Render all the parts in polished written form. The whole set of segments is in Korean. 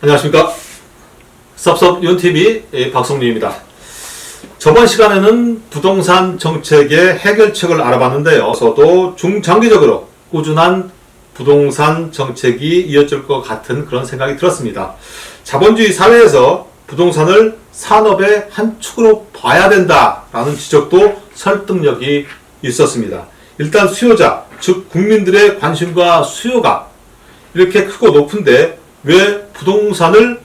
안녕하십니까. 섭섭 윤TV 박성민입니다. 저번 시간에는 부동산 정책의 해결책을 알아봤는데요. 저도 중장기적으로 꾸준한 부동산 정책이 이어질 것 같은 그런 생각이 들었습니다. 자본주의 사회에서 부동산을 산업의 한 축으로 봐야 된다라는 지적도 설득력이 있었습니다. 일단 수요자, 즉 국민들의 관심과 수요가 이렇게 크고 높은데 왜 부동산을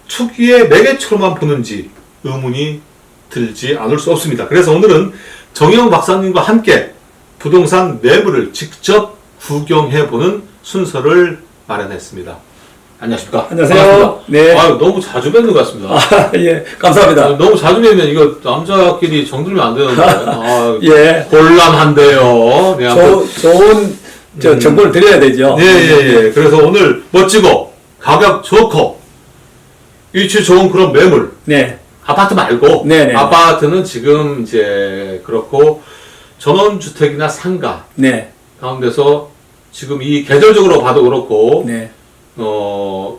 투기의 매개체로만 보는지 의문이 들지 않을 수 없습니다. 그래서 오늘은 정영 박사님과 함께 부동산 매물을 직접 구경해보는 순서를 마련했습니다. 안녕하십니까? 안녕하세요. 반갑습니다. 네. 아유, 너무 자주 뵙는 것 같습니다. 아, 예, 감사합니다. 너무 자주 뵈면 이거 남자끼리 정들면 안 되는데. 아, 예. 곤란한데요. 네, 좋은 정보를 드려야 되죠. 예. 그래서 오늘 멋지고 가격 좋고 위치 좋은 그런 매물. 네. 아파트 말고. 네네. 아파트는 지금 이제 그렇고 전원주택이나 상가. 네. 가운데서 지금 이 계절적으로 봐도 그렇고. 네.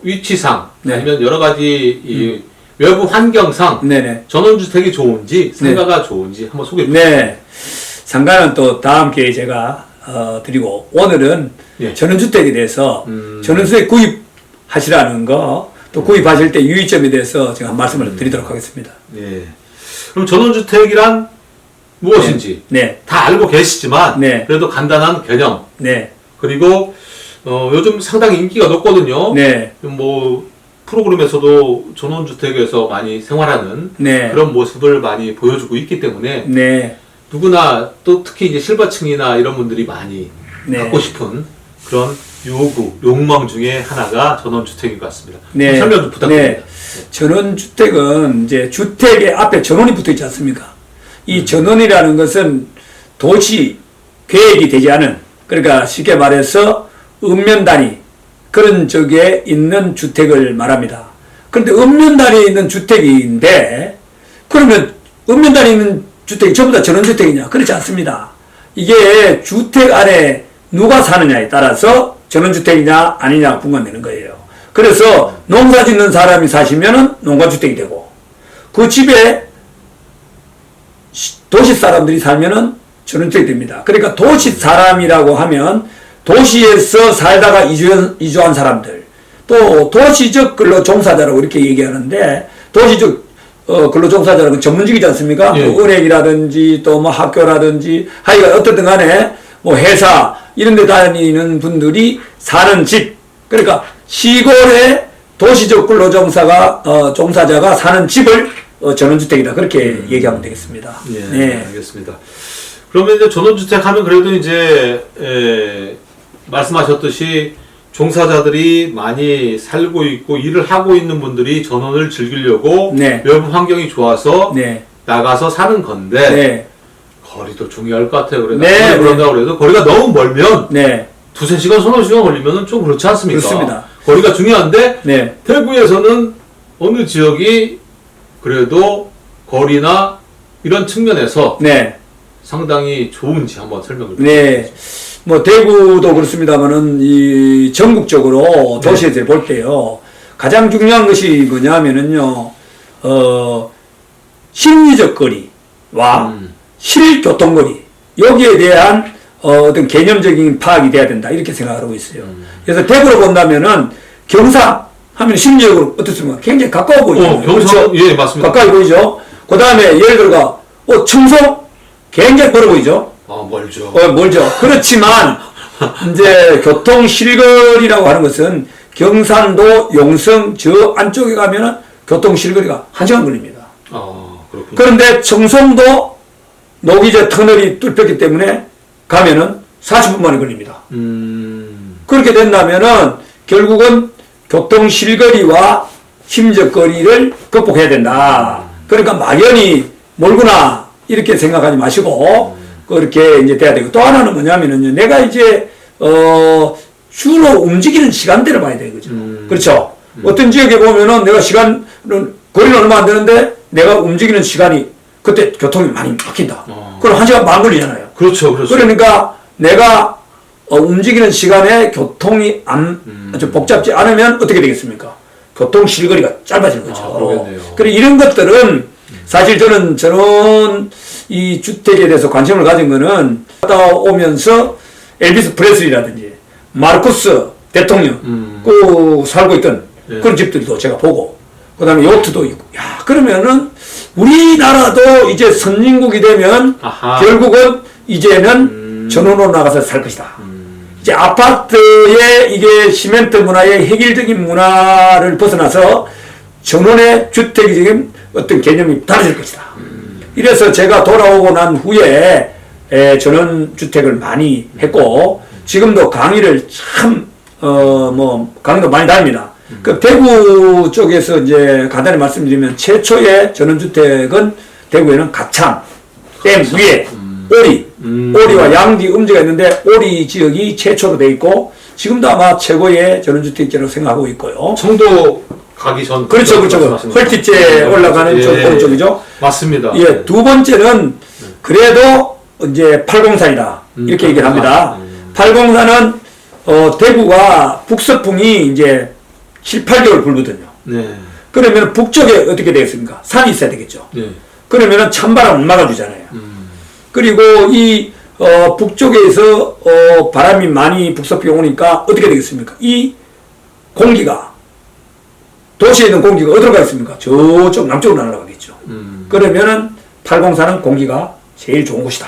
위치상. 네. 아니면 여러 가지 이 외부 환경상. 네네. 전원주택이 좋은지 상가가 좋은지 한번 소개해 주세요. 네. 상가는 또 다음 기회에 제가 드리고 오늘은 예. 전원주택에 대해서 전원주택 구입하시라는 거 또 구입하실 때 유의점에 대해서 제가 한 말씀을 드리도록 하겠습니다. 예. 그럼 전원주택이란 무엇인지 네. 다 알고 계시지만 네. 그래도 간단한 개념 네. 그리고 요즘 상당히 인기가 높거든요. 네. 뭐 프로그램에서도 전원주택에서 많이 생활하는 네. 그런 모습을 많이 보여주고 있기 때문에 네. 누구나 또 특히 이제 실버층이나 이런 분들이 많이 네. 갖고 싶은 그런 욕망 중에 하나가 전원주택인 것 같습니다. 네. 좀 설명 좀 부탁드립니다. 네. 전원주택은 이제 주택의 앞에 전원이 붙어 있지 않습니까? 이 전원이라는 것은 도시 계획이 되지 않은, 그러니까 쉽게 말해서 읍면단위 그런 쪽에 있는 주택을 말합니다. 그런데 읍면단위에 있는 주택인데 그러면 읍면단위에 있는 주택이 전부 다 전원주택이냐? 그렇지 않습니다. 이게 주택 안에 누가 사느냐에 따라서 전원주택이냐 아니냐 분간되는 거예요. 그래서 농사 짓는 사람이 사시면은 농가주택이 되고 그 집에 도시 사람들이 살면은 전원주택이 됩니다. 그러니까 도시 사람이라고 하면 도시에서 살다가 이주한 사람들, 또 도시적 근로종사자라고 이렇게 얘기하는데 도시적 근로종사자라는 전문직이지 않습니까? 예. 뭐 은행이라든지 또 뭐 학교라든지 하여간 어떻든 간에 뭐 회사 이런 데 다니는 분들이 사는 집, 그러니까 시골에 도시적 근로종사가 종사자가 사는 집을 전원주택이다 그렇게 얘기하면 되겠습니다. 예, 네. 알겠습니다. 그러면 이제 전원주택 하면 그래도 이제 말씀하셨듯이 종사자들이 많이 살고 있고 일을 하고 있는 분들이 전원을 즐기려고 네. 외부 환경이 좋아서 네. 나가서 사는 건데 네. 거리도 중요할 것 같아요. 그래도 네, 아무리 그런다고 해도 거리가 너무 멀면 네. 두세 시간, 서너 시간 걸리면 좀 그렇지 않습니까? 그렇습니다. 거리가 중요한데 네. 대구에서는 어느 지역이 그래도 거리나 이런 측면에서 네. 상당히 좋은지 한번 설명을 네. 뭐 대구도 그렇습니다만은 이 전국적으로 도시에서 볼 때요. 가장 중요한 것이 뭐냐면은요. 심리적 거리와 실교통거리 여기에 대한 어떤 개념적인 파악이 돼야 된다 이렇게 생각하고 있어요. 그래서 대구로 본다면은 경상 하면 심리적으로 어떻습니까? 굉장히 가까워 보이죠. 경상, 예, 맞습니다. 가까이 보이죠. 그 다음에 예를 들어가 청송 굉장히 멀어 보이죠. 멀죠. 멀죠. 그렇지만 이제 교통 실거리라고 하는 것은 경상도 용성 저 안쪽에 가면은 교통 실거리가 1시간 걸립니다. 그렇군요. 그런데 청송도 노기제 터널이 뚫혔기 때문에 가면은 40분 만에 걸립니다. 그렇게 된다면은 결국은 교통 실거리와 심적 거리를 극복해야 된다. 그러니까 막연히 멀구나 이렇게 생각하지 마시고 그렇게 이제 돼야 되고 또 하나는 뭐냐면은요. 내가 이제 주로 움직이는 시간대를 봐야 되거죠. 그렇죠. 어떤 지역에 보면은 내가 시간은 거리는 얼마 안 되는데 내가 움직이는 시간이 그때 교통이 많이 막힌다. 그럼 1시간 반 걸리잖아요. 그렇죠. 그러니까 내가 움직이는 시간에 교통이 좀 복잡지 않으면 어떻게 되겠습니까? 교통 실거리가 짧아지는 거죠. 그러겠네요. 그래 이런 것들은 사실 저는 이 주택에 대해서 관심을 가진 거는 갔다 오면서 엘비스 프레슬리라든지 마르코스 대통령 꼭 살고 있던 예. 그런 집들도 제가 보고 그다음에 요트도 있고 야 그러면은 우리나라도 이제 선진국이 되면 아하. 결국은 이제는 전원으로 나가서 살 것이다. 이제 아파트의 이게 시멘트 문화의 획일적인 문화를 벗어나서 전원의 주택적인 어떤 개념이 달라질 것이다. 이래서 제가 돌아오고 난 후에 전원주택을 많이 했고 지금도 강의를 강의도 많이 다닙니다. 그 대구 쪽에서 이제 간단히 말씀드리면 최초의 전원주택은 대구에는 가창, 댐 위에 오리와 양지 음지가 있는데 오리 지역이 최초로 돼 있고 지금도 아마 최고의 전원주택지라고 생각하고 있고요. 청도 가기 전. 그렇죠. 헐티째 올라가는 쪽 오른쪽이죠. 맞습니다. 예, 두 번째는 그래도 이제 803이다 이렇게 얘기를 합니다. 803은 대구가 북서풍이 이제 7, 8개월 불거든요. 네. 그러면 북쪽에 어떻게 되겠습니까? 산이 있어야 되겠죠. 네. 그러면은 찬바람 못 막아주잖아요. 그리고 이 북쪽에서 바람이 많이 북서풍이 오니까 어떻게 되겠습니까? 이 공기가 도시에 있는 공기가 어디로 가겠습니까? 저쪽 남쪽으로 날아가겠죠. 그러면은 803은 공기가 제일 좋은 곳이다.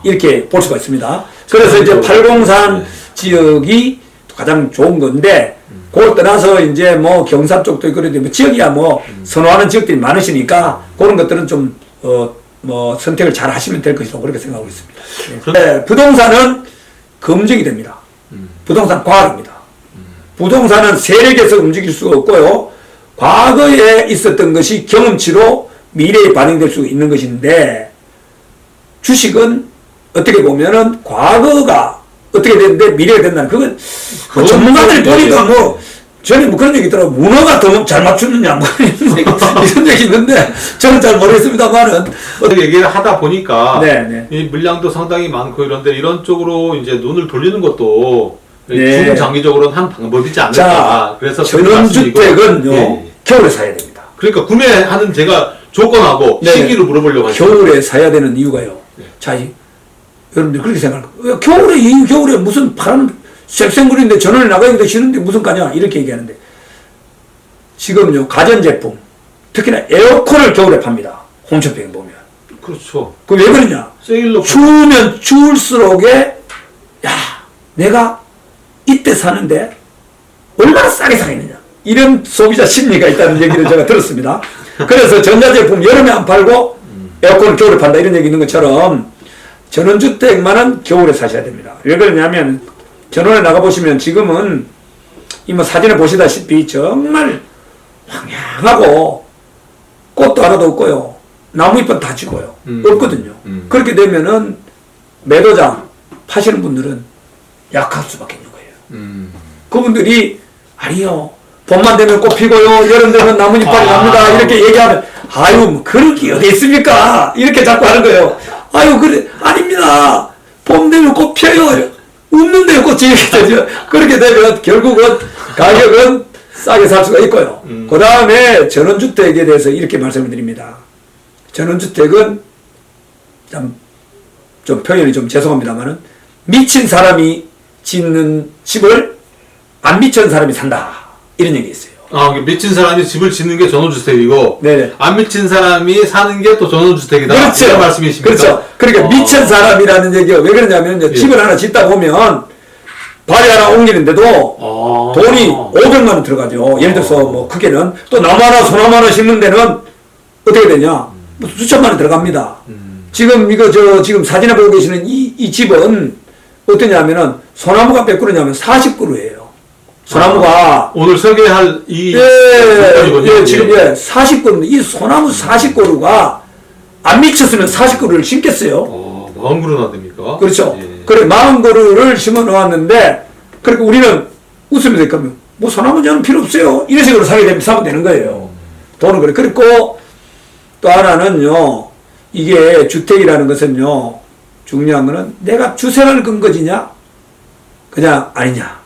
이렇게 볼 수가 있습니다. 그래서 이제 803 지역이 가장 좋은 건데, 그걸 떠나서 이제 뭐 경산 쪽도 있고 그런데 지역이야 뭐 선호하는 지역들이 많으시니까 그런 것들은 좀, 선택을 잘 하시면 될 것이라고 그렇게 생각하고 있습니다. 네, 부동산은 검증이 됩니다. 부동산 과학입니다. 부동산은 세력에서 움직일 수가 없고요. 과거에 있었던 것이 경험치로 미래에 반영될 수 있는 것인데 주식은 어떻게 보면은 과거가 어떻게 됐는데 미래가 된다는 그건 전문가들이 보니까 뭐 전에 뭐 그런 얘기 있더라고. 문어가 더 잘 맞추느냐 뭐 이런 얘기 있는데 저는 잘 모르겠습니다만은 어떻게 얘기를 하다 보니까 네. 이 물량도 상당히 많고 이런데 이런 쪽으로 이제 눈을 돌리는 것도 네. 중장기적으로는 한 방법이지 않을까. 자, 그래서 전원주택은요 예. 겨울에 사야 됩니다. 그러니까 구매하는 제가 조건하고 네. 시기를 물어보려고 하죠. 겨울에 사야 되는 이유가요. 네. 자, 여러분들 그렇게 생각할 거예요. 겨울에 무슨 바람 쌩쌩거리는데 전원에 나가기도 싫은데 무슨 가냐 이렇게 얘기하는데 지금요 가전제품 특히나 에어컨을 겨울에 팝니다. 홈쇼핑 보면. 그렇죠. 그 왜 그러냐? 세일로 추우면 추울수록에 야 내가 이때 사는데 얼마나 싸게 사겠느냐 이런 소비자 심리가 있다는 얘기를 제가 들었습니다. 그래서 전자제품 여름에 안 팔고 에어컨을 겨울에 판다 이런 얘기 있는 것처럼 전원주택만은 겨울에 사셔야 됩니다. 왜 그러냐면 전원에 나가보시면 지금은 이 사진에 보시다시피 정말 황량하고 꽃도 하나도 없고요. 나무 잎은 다 지고요. 없거든요. 그렇게 되면은 매도자 파시는 분들은 약할 수밖에 없는 거예요. 그분들이 아니요. 봄만 되면 꽃 피고요. 여름 되면 나뭇잎이 납니다. 이렇게 얘기하면 아유 뭐 그런 게 어디 있습니까? 이렇게 자꾸 하는 거예요. 아유 그래 아닙니다. 봄 되면 꽃 펴요. 웃는데요 꽃이 이렇게 되죠. 그렇게 되면 결국은 가격은 싸게 살 수가 있고요. 그 다음에 전원주택에 대해서 이렇게 말씀을 드립니다. 전원주택은 좀 표현이 좀 죄송합니다만은 미친 사람이 짓는 집을 안 미친 사람이 산다 이런 얘기 있어요. 미친 사람이 집을 짓는 게 전원주택이고 네네. 안 미친 사람이 사는 게 또 전원주택이다. 그렇죠. 이런 말씀이십니까? 그렇죠. 그러니까 미친 사람이라는 얘기가 왜 그러냐면 예. 집을 하나 짓다 보면 발이 하나 옮기는데도 돈이 500만 원 들어가죠. 예를 들어서 뭐 크게는 또 나무 하나 소나무 하나 심는 데는 어떻게 되냐? 뭐 수천만 원 들어갑니다. 지금 지금 사진에 보고 계시는 이 집은 어떠냐면은 소나무가 몇 그루냐면 40그루예요. 소나무가 오늘 소개할 이 예, 지금 40그루 이 소나무 40그루가 안 미쳤으면 40그루를 심겠어요. 40그루나 됩니까? 그렇죠. 예. 그래 40그루를 심어 놓았는데 그러니까 우리는 웃으면서 있거든요. 뭐 소나무 저는 필요 없어요. 이런 식으로 사면 되는 거예요. 돈은 그래. 그리고 또 하나는요. 이게 주택이라는 것은요. 중요한 거는 내가 주세를 건 것이냐 그냥 아니냐.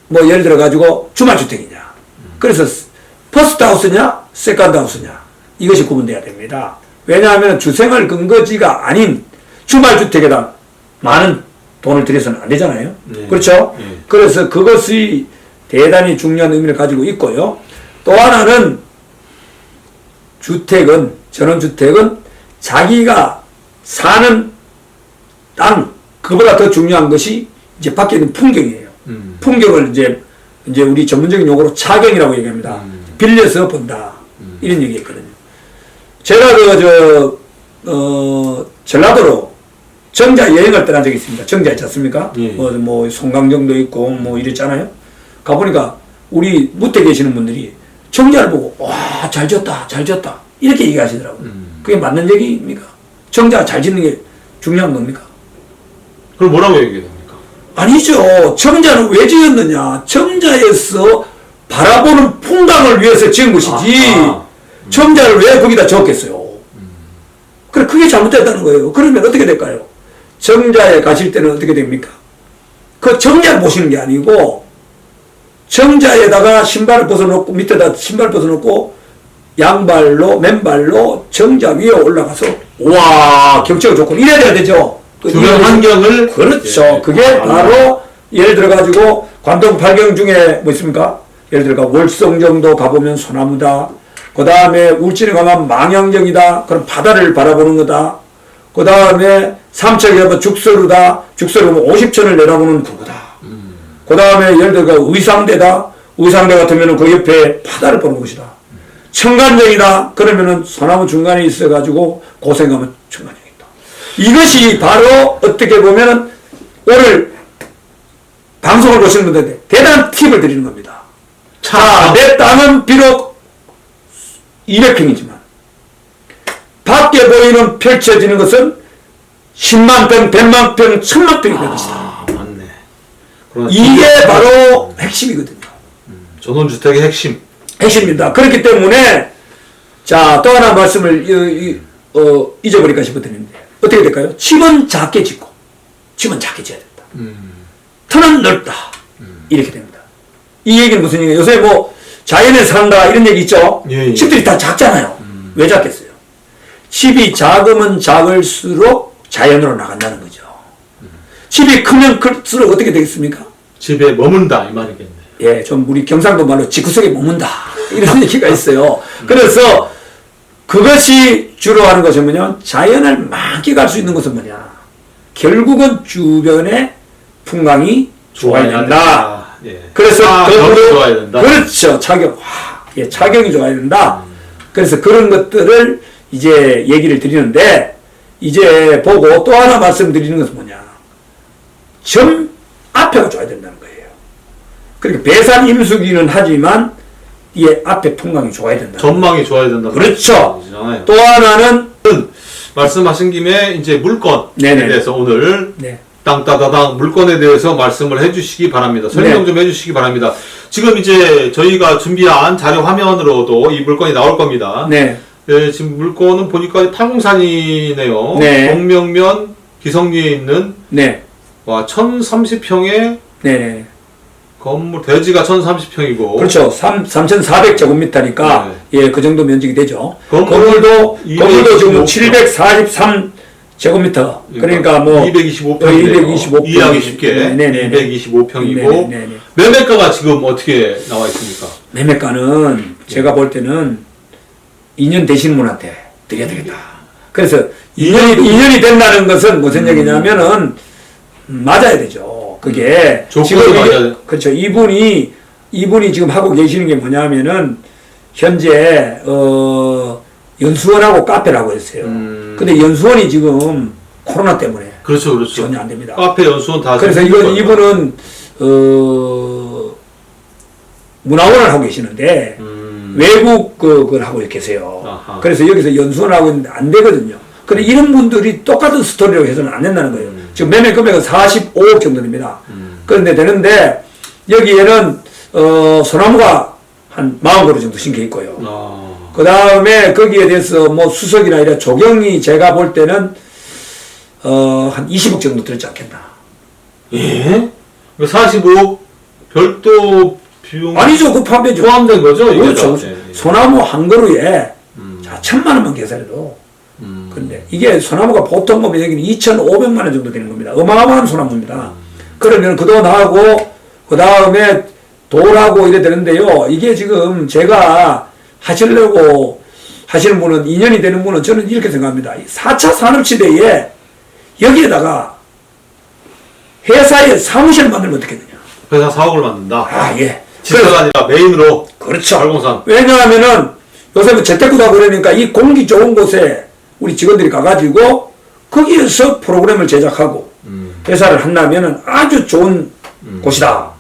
뭐 예를 들어 가지고 주말주택이냐. 그래서 퍼스트 하우스냐 세컨드 하우스냐 이것이 구분돼야 됩니다. 왜냐하면 주생활 근거지가 아닌 주말주택에다 많은 돈을 들여서는 안 되잖아요. 네. 그렇죠? 네. 그래서 그것이 대단히 중요한 의미를 가지고 있고요. 또 하나는 주택은, 전원주택은 자기가 사는 땅, 그보다 더 중요한 것이 이제 밖에 있는 풍경이에요. 풍경을 이제 우리 전문적인 용어로 차경이라고 얘기합니다. 빌려서 본다. 이런 얘기 했거든요. 제가 전라도로 정자 여행을 떠난 적이 있습니다. 정자 있지 않습니까? 예. 뭐 송강정도 있고 뭐 이랬잖아요. 가보니까 우리 무태 계시는 분들이 정자를 보고 와, 잘 지었다, 잘 지었다 이렇게 얘기하시더라고요. 그게 맞는 얘기입니까? 정자 잘 짓는 게 중요한 겁니까? 그럼 뭐라고 얘기해야 됩니까? 아니죠. 정자는 왜 지었느냐? 정자에서 바라보는 풍광을 위해서 지은 것이지. 정자를 왜 거기다 지었겠어요? 그래, 그게 잘못됐다는 거예요. 그러면 어떻게 될까요? 정자에 가실 때는 어떻게 됩니까? 그 정자를 보시는 게 아니고 정자에다가 신발을 벗어놓고 밑에다 신발 벗어놓고 양발로 맨발로 정자 위에 올라가서 와 경치가 좋고 이래야 돼야 되죠. 주변 환경을 그렇죠. 예. 그게 바로 예를 들어 가지고 관동 팔경 중에 뭐 있습니까? 예를 들어 월성 정도 가보면 소나무다. 그 다음에 울진에 가면 망향정이다. 그럼 바다를 바라보는 거다. 그 다음에 삼척에 가면 죽서루다. 죽서루면 50천을 내다보는 그거다. 그 다음에 예를 들어 의상대다. 의상대 같으면 그 옆에 바다를 보는 곳이다. 청간정이다. 그러면은 소나무 중간에 있어가지고 고생 가면 청간정이다. 이것이 바로 어떻게 보면은 오늘 방송을 보시는 분들한테 대단한 팁을 드리는 겁니다. 자, 내 땅은 비록 200평이지만 밖에 보이는 펼쳐지는 것은 10만 평, 100만 평, 1000만 평이 될 것이다. 맞네. 그러나 이게 바로 핵심이거든요. 전원주택의 핵심. 핵심입니다. 그렇기 때문에 자, 또 하나 말씀을 잊어버릴까 싶었는데 어떻게 될까요? 집은 작게 짓고 집은 작게 지어야 된다. 터는 넓다. 이렇게 됩니다. 이 얘기는 무슨 얘기예요? 요새 뭐 자연에 산다 이런 얘기 있죠? 예, 예. 집들이 다 작잖아요. 왜 작겠어요? 집이 작으면 작을수록 자연으로 나간다는 거죠. 집이 크면 클수록 어떻게 되겠습니까? 집에 머문다 이 말이겠네. 예, 좀 우리 경상도 말로 집구석에 머문다 이런 얘기가 있어요. 그래서 그것이 주로 하는 것은 뭐냐? 자연을 만끽할 수 있는 것은 뭐냐? 결국은 주변의 풍광이 좋아야 된다. 예. 그래서 벽이 좋아야 된다. 그렇죠. 차경. 예, 차경이 좋아야 된다. 그래서 그런 것들을 이제 얘기를 드리는데 이제 보고 또 하나 말씀드리는 것은 뭐냐? 점 앞에가 좋아야 된다는 거예요. 그러니까 배산 임수기는 하지만 이 앞에 풍광이 좋아야 된다. 전망이 좋아야 된다. 그렇죠. 말씀이시잖아요. 또 하나는 말씀하신 김에 이제 물건에 네네. 대해서 오늘 네. 땅따다당 물건에 대해서 말씀을 해주시기 바랍니다. 설명 네. 좀 해주시기 바랍니다. 지금 이제 저희가 준비한 자료 화면으로도 이 물건이 나올 겁니다. 네. 예, 지금 물건은 보니까 팔공산이네요. 네. 동명면 기성리에 있는 네. 와 1030평의 네. 건물 대지가 1030평이고 그렇죠. 3,400제곱미터니까 네. 예, 그 정도 면적이 되죠. 건물도 건물도 지금 225 743제곱미터. 그러니까 뭐 225평이네요. 225평. 이해하기 쉽게 네네네. 225평이고 네네네. 매매가가 지금 어떻게 나와 있습니까? 매매가는 제가 볼 때는 2년 되시는 분한테 드려야 되겠다. 그래서 2년이 된다는 것은 무슨 얘기냐면은 맞아야 되죠. 그게 조건이 맞아야 돼. 그렇죠. 이분이 지금 하고 계시는 게 뭐냐면은 현재 연수원하고 카페라고 했어요. 근데 연수원이 지금 코로나 때문에 그렇죠, 그렇죠. 전혀 안 됩니다. 카페 연수원 다 그래서 이분은 문화원을 하고 계시는데 외국 그걸 하고 계세요. 아하. 그래서 여기서 연수원하고 있는데 안 되거든요. 근데 이런 분들이 똑같은 스토리로 해서는 안 된다는 거예요. 지금 매매 금액은 45억 정도 됩니다. 그런데 되는데 여기에는 소나무가 한 40그루 정도 심겨 있고요. 그 다음에 거기에 대해서 뭐 수석이나 이런 조경이 제가 볼 때는 한 20억 정도 들지 않겠나. 예? 45억 별도 비용 아니죠. 그 판매죠. 포함된 거죠? 이게 그렇죠. 다? 예, 예. 소나무 소나무 한 그루에 자, 1,000만 원만 계산해도. 근데 이게 소나무가 보통 보면 여기는 2,500만 원 정도 되는 겁니다. 어마어마한 소나무입니다. 그러면 그도 나하고 그 다음에 돌하고 이래 되는데요. 이게 지금 제가 하시려고 하시는 분은, 인연이 되는 분은 저는 이렇게 생각합니다. 4차 산업시대에 여기에다가 회사에 사무실을 만들면 어떻겠느냐. 회사 사옥을 만든다. 아, 예. 지사가 아니라 메인으로. 그렇죠. 발공산. 왜냐하면은 요새 뭐 재테크도 하고 그러니까 이 공기 좋은 곳에 우리 직원들이 가가지고 거기에서 프로그램을 제작하고 회사를 한다면은 아주 좋은 곳이다.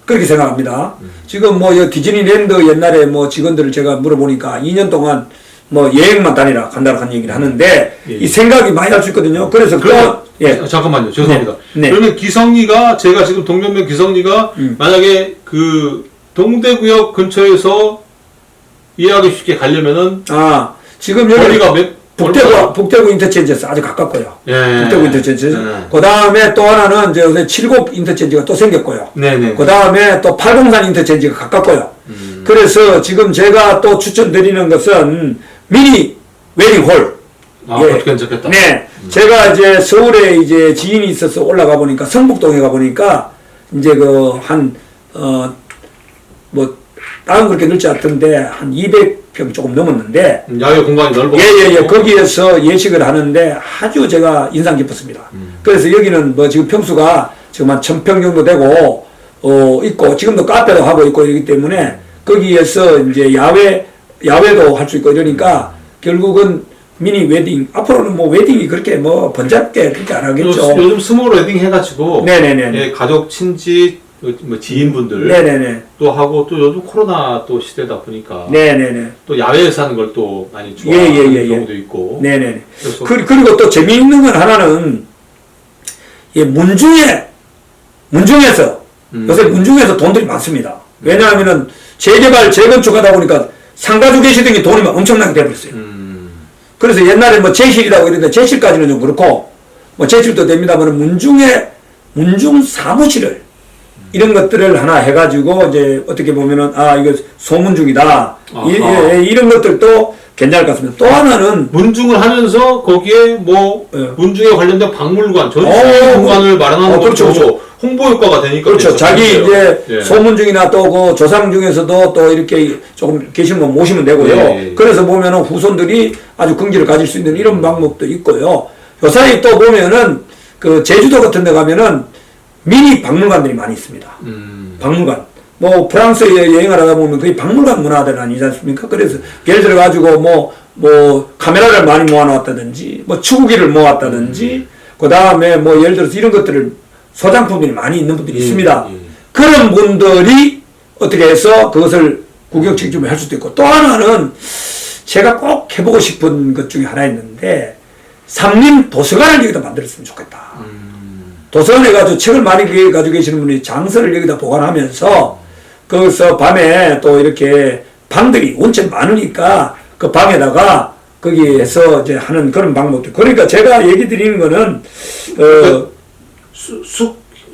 그렇게 생각합니다. 지금 뭐 디즈니랜드 옛날에 뭐 직원들을 제가 물어보니까 2년 동안 뭐 여행만 다니라 간다고 한 얘기를 하는데 예. 이 생각이 많이 할 수 있거든요. 그래서 그러면 예. 잠깐만요. 죄송합니다. 네. 그러면 기성리가 제가 지금 동명면 기성리가 만약에 그 동대구역 근처에서 이해하기 쉽게 가려면은 아, 지금 여기 거리가 북대구 인터체인지에서 아주 가깝고요. 예. 북대구 인터체인지. 예. 그 다음에 또 하나는 이제 요새 칠곡 인터체인지가 또 생겼고요. 네네. 그 다음에 또 팔공산 인터체인지가 가깝고요. 그래서 지금 제가 또 추천드리는 것은 미니 웨딩홀. 아, 예. 그것도 괜찮겠다. 네. 제가 이제 서울에 이제 지인이 있어서 올라가 보니까 성북동에 가 보니까 이제 땅은 그렇게 넓지 않던데 한 200평 조금 넘었는데 야외 공간이 넓어. 예예예 거기에서 예식을 하는데 아주 제가 인상 깊었습니다. 그래서 여기는 뭐 지금 평수가 지금 한 1,000평 정도 되고 있고 지금도 카페도 하고 있고 이러기 때문에 거기에서 이제 야외도 할 수 있고 이러니까 결국은 미니 웨딩 앞으로는 뭐 웨딩이 그렇게 뭐 번잡게 그렇게 안 하겠죠. 요즘 스몰 웨딩 해가지고 네네네. 예, 가족 친지 뭐 지인분들 네네네. 또 하고 또 요즘 코로나 또 시대다 보니까 네네네. 또 야외에서 하는 걸 또 많이 좋아하는 예. 경우도 있고. 네네. 그래서 그리고 또 재미있는 건 하나는, 예, 문중에서, 요새 문중에서 돈들이 많습니다. 왜냐하면은 재개발, 재건축하다 보니까 상가주 계시던 게 돈이 막 엄청나게 돼버렸어요. 그래서 옛날에 뭐 제실이라고 이러는데 제실까지는 좀 그렇고, 뭐 제실도 됩니다만 문중 사무실을 이런 것들을 하나 해가지고 이제 어떻게 보면은 이거 소문중이다. 이런 것들도 괜찮을 것 같습니다. 또 하나는 문중을 하면서 거기에 뭐 예. 문중에 관련된 박물관, 전시 공간을 마련하는 그렇죠, 것도 그렇죠. 홍보 효과가 되니까 그렇죠. 자기 괜찮은데요. 이제 예. 소문중이나 또 그 조상 중에서도 또 이렇게 조금 계시는 거 모시면 되고요. 예. 그래서 보면은 후손들이 아주 긍지를 가질 수 있는 이런 방법도 있고요. 요사이 또 보면은 그 제주도 같은 데 가면은 미니 박물관들이 많이 있습니다. 박물관. 뭐 프랑스에 여행을 하다 보면 거의 박물관 문화들 아니지 않습니까? 그래서 예를 들어 가지고 뭐 카메라를 많이 모아놓았다든지 뭐 치구기를 모았다든지 그 다음에 뭐 예를 들어서 이런 것들을 소장품들이 많이 있는 분들이 있습니다. 그런 분들이 어떻게 해서 그것을 구경 직접 할 수도 있고 또 하나는 제가 꼭 해보고 싶은 것 중에 하나 있는데 삼림 도서관을 여기다 만들었으면 좋겠다. 도서관에 가서 책을 많이 가지고 계시는 분이 장서를 여기다 보관하면서 거기서 밤에 또 이렇게 방들이 원체 많으니까 그 방에다가 거기에서 이제 하는 그런 방법도. 그러니까 제가 얘기 드리는 거는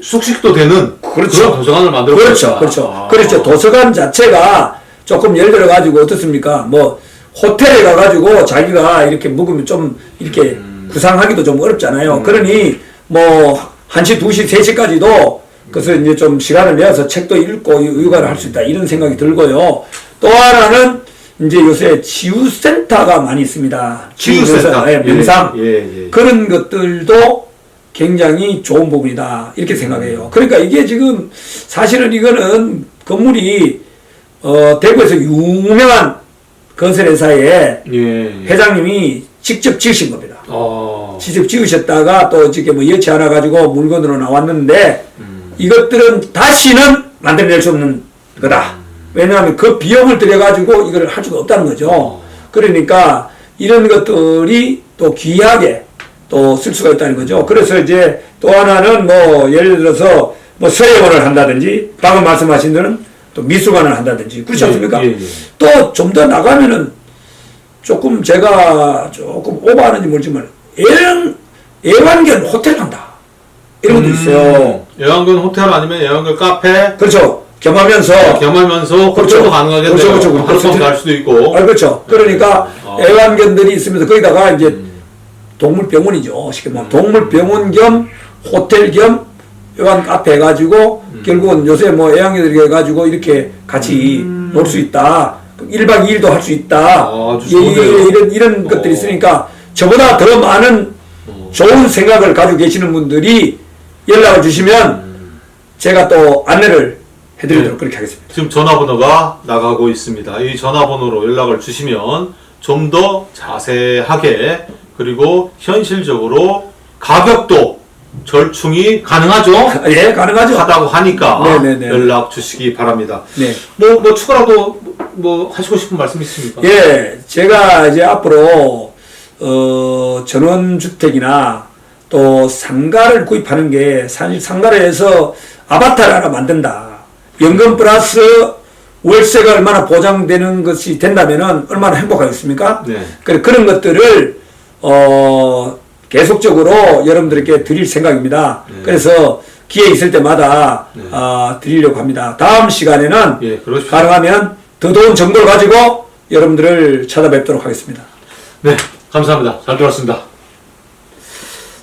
숙식도 되는 그렇죠. 그런 도서관을 만들어 그렇죠. 도서관 자체가 조금 예를 들어 가지고 어떻습니까? 뭐 호텔에 가가지고 자기가 이렇게 묵으면 좀 이렇게 구상하기도 좀 어렵잖아요. 그러니 뭐 1시, 2시, 3시까지도 그래서 이제 좀 시간을 내어서 책도 읽고 육아를 할 수 있다 이런 생각이 들고요. 또 하나는 이제 요새 치유센터가 많이 있습니다. 치유센터, 명상 예. 그런 것들도 굉장히 좋은 부분이다 이렇게 생각해요. 그러니까 이게 지금 사실은 이거는 건물이 대구에서 유명한 건설회사의 회장님이 직접 지으신 겁니다. 직접 지으셨다가 또 어떻게 뭐 여치 않아 가지고 물건으로 나왔는데 이것들은 다시는 만들어낼 수 없는 거다. 왜냐하면 그 비용을 들여 가지고 이걸 할 수가 없다는 거죠. 그러니까 이런 것들이 또 귀하게 또 쓸 수가 있다는 거죠. 그래서 이제 또 하나는 뭐 예를 들어서 뭐 서예원을 한다든지 방금 말씀하신 대로는 또 미술관을 한다든지 그렇지 않습니까? 또 좀 더 나가면은 조금 제가 조금 오버하는지 모르지만 애완견 호텔 한다. 이런 것도 있어요. 애완견 호텔 아니면 애완견 카페 그렇죠. 겸하면서 겸하면서 호텔도 그렇죠. 가능하겠네요. 그렇죠. 하루 동안 갈 수도 있고. 그렇죠. 그러니까 네. 애완견들이 있으면서 거기다가 이제 동물병원이죠. 쉽게 말하면 동물병원 겸 호텔 겸 애완 카페 해가지고 결국은 요새 뭐 애완견들이 해가지고 이렇게 같이 놀 수 있다. 1박 2일도 할 수 있다. 아주 좋은데요. 이런 것들이 있으니까 저보다 더 많은 좋은 생각을 가지고 계시는 분들이 연락을 주시면 제가 또 안내를 해드리도록 네. 그렇게 하겠습니다. 지금 전화번호가 나가고 있습니다. 이 전화번호로 연락을 주시면 좀 더 자세하게 그리고 현실적으로 가격도 절충이 가능하죠? 예, 가능하죠. 하다고 하니까 네네네. 연락 주시기 바랍니다. 네. 뭐 추가라도 뭐 하시고 싶은 말씀 있습니까? 예, 제가 이제 앞으로 전원주택이나 또 상가를 구입하는 게 사실 상가를 해서 아파트를 하나 만든다. 연금 플러스 월세가 얼마나 보장되는 것이 된다면은 얼마나 행복하겠습니까? 네. 그런 것들을 계속적으로 여러분들에게 드릴 생각입니다. 네. 그래서 기회 있을 때마다 네. 드리려고 합니다. 다음 시간에는 예, 그러십시오. 가능하면 더 좋은 정보를 가지고 여러분들을 찾아뵙도록 하겠습니다. 네, 감사합니다. 잘 들었습니다.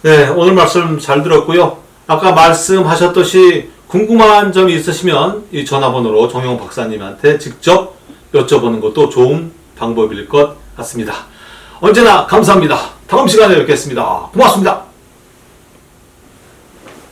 네, 오늘 말씀 잘 들었고요. 아까 말씀하셨듯이 궁금한 점이 있으시면 이 전화번호로 정용 박사님한테 직접 여쭤보는 것도 좋은 방법일 것 같습니다. 언제나 감사합니다. 다음 시간에 뵙겠습니다. 고맙습니다.